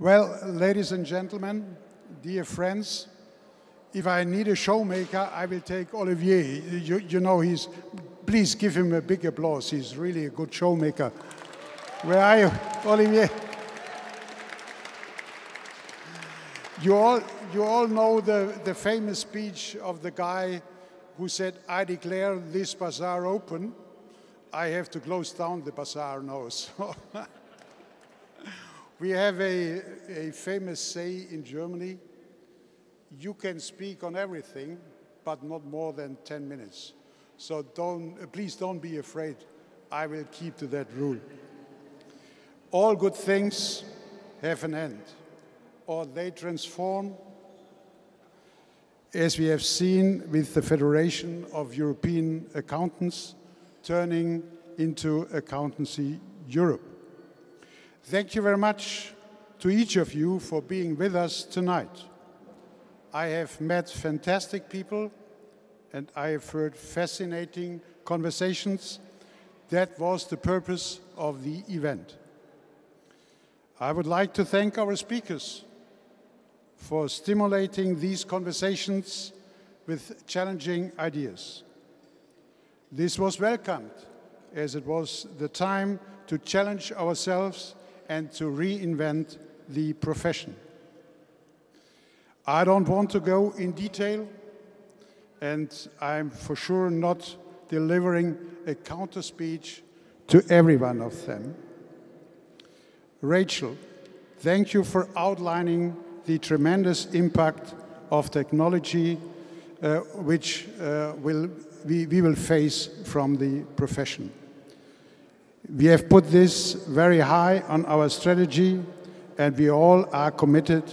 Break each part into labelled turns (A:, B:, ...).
A: Well, ladies and gentlemen, dear friends, if I need a showmaker, I will take Olivier. You know, please give him a big applause. He's really a good showmaker. Where are you, Olivier? You all know the famous speech of the guy who said, "I declare this bazaar open. I have to close down the bazaar now." So we have a famous say in Germany: you can speak on everything, but not more than 10 minutes. So please don't be afraid. I will keep to that rule. All good things have an end, or they transform, as we have seen with the Federation of European Accountants turning into Accountancy Europe. Thank you very much to each of you for being with us tonight. I have met fantastic people and I have heard fascinating conversations. That was the purpose of the event. I would like to thank our speakers for stimulating these conversations with challenging ideas. This was welcomed, as it was the time to challenge ourselves and to reinvent the profession. I don't want to go in detail, and I'm for sure not delivering a counter speech to every one of them. Rachel, thank you for outlining the tremendous impact of technology which we will face from the profession. We have put this very high on our strategy, and we all are committed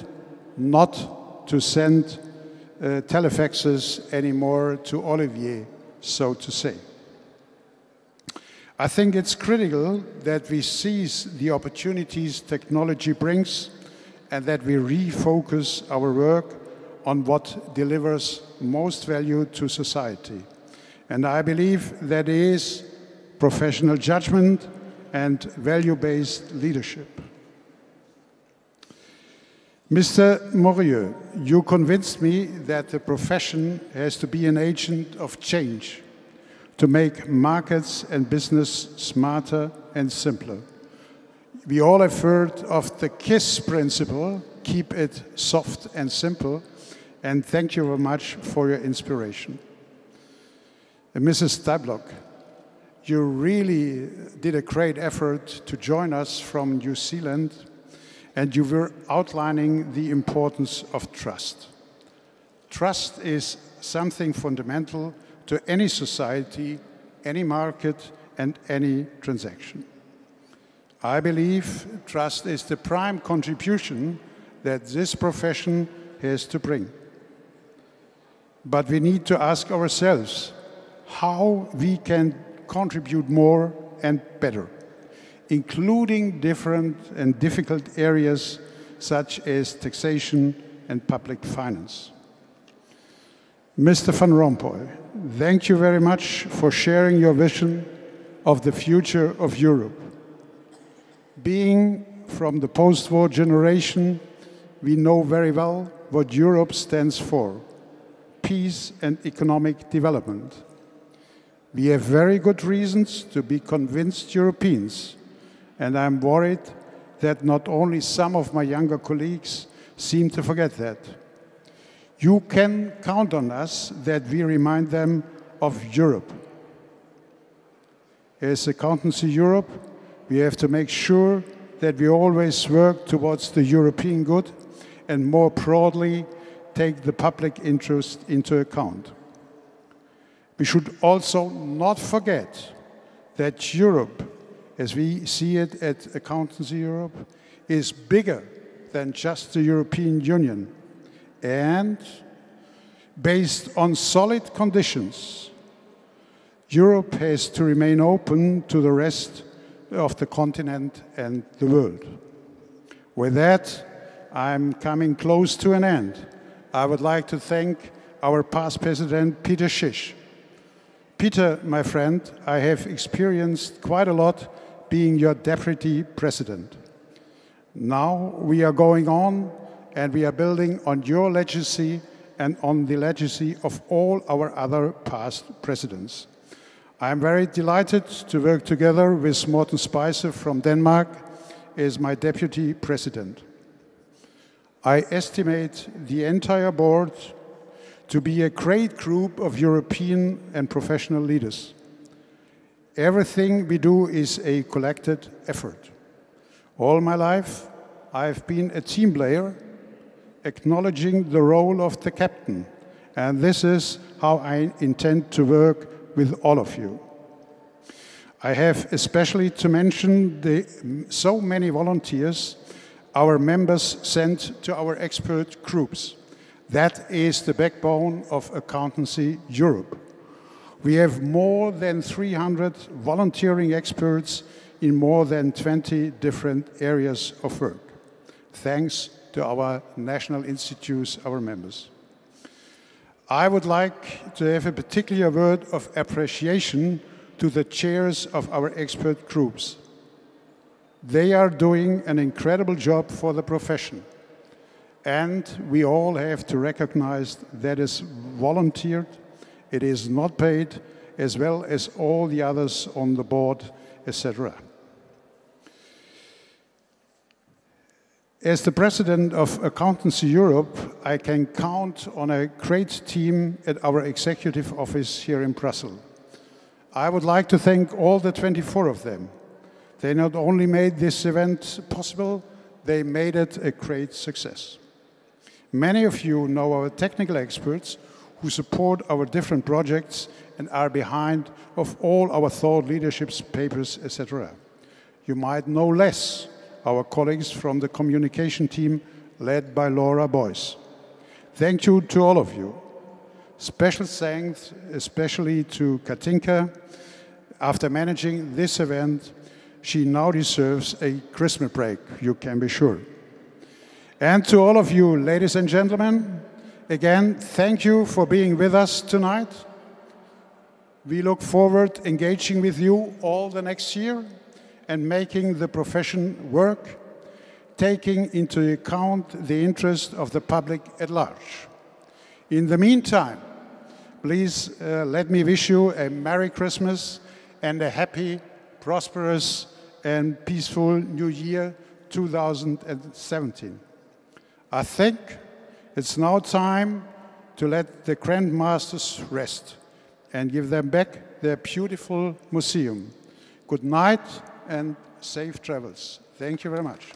A: not to send telefaxes anymore to Olivier, so to say. I think it's critical that we seize the opportunities technology brings and that we refocus our work on what delivers most value to society. And I believe that is professional judgment and value-based leadership. Mr. Morieux, you convinced me that the profession has to be an agent of change to make markets and business smarter and simpler. We all have heard of the KISS principle, keep it soft and simple, and thank you very much for your inspiration. Mrs. Stablock, you really did a great effort to join us from New Zealand, and you were outlining the importance of trust. Trust is something fundamental to any society, any market, and any transaction. I believe trust is the prime contribution that this profession has to bring. But we need to ask ourselves how we can contribute more and better, including different and difficult areas such as taxation and public finance. Mr. Van Rompuy, thank you very much for sharing your vision of the future of Europe. Being from the post-war generation, we know very well what Europe stands for: peace and economic development. We have very good reasons to be convinced Europeans, and I'm worried that not only some of my younger colleagues seem to forget that. You can count on us that we remind them of Europe. As Accountancy Europe, we have to make sure that we always work towards the European good and more broadly take the public interest into account. We should also not forget that Europe, as we see it at Accountancy Europe, is bigger than just the European Union. And based on solid conditions, Europe has to remain open to the rest of the continent and the world. With that, I'm coming close to an end. I would like to thank our past president, Peter Schisch. Peter, my friend, I have experienced quite a lot being your deputy president. Now we are going on and we are building on your legacy and on the legacy of all our other past presidents. I am very delighted to work together with Morten Spicer from Denmark as my deputy president. I estimate the entire board to be a great group of European and professional leaders. Everything we do is a collected effort. All my life, I've been a team player, acknowledging the role of the captain, and this is how I intend to work with all of you. I have especially to mention the so many volunteers our members sent to our expert groups. That is the backbone of Accountancy Europe. We have more than 300 volunteering experts in more than 20 different areas of work, thanks to our national institutes, our members. I would like to have a particular word of appreciation to the chairs of our expert groups. They are doing an incredible job for the profession. And we all have to recognize that is volunteered, it is not paid, as well as all the others on the board, etc. As the President of Accountancy Europe, I can count on a great team at our executive office here in Brussels. I would like to thank all the 24 of them. They not only made this event possible, they made it a great success. Many of you know our technical experts who support our different projects and are behind of all our thought leaderships, papers, etc. You might know less our colleagues from the communication team led by Laura Boyce. Thank you to all of you. Special thanks especially to Katinka. After managing this event, she now deserves a Christmas break, you can be sure. And to all of you, ladies and gentlemen, again, thank you for being with us tonight. We look forward to engaging with you all the next year and making the profession work, taking into account the interest of the public at large. In the meantime, please let me wish you a Merry Christmas and a happy, prosperous and peaceful New Year 2017. I think it's now time to let the Grandmasters rest and give them back their beautiful museum. Good night and safe travels. Thank you very much.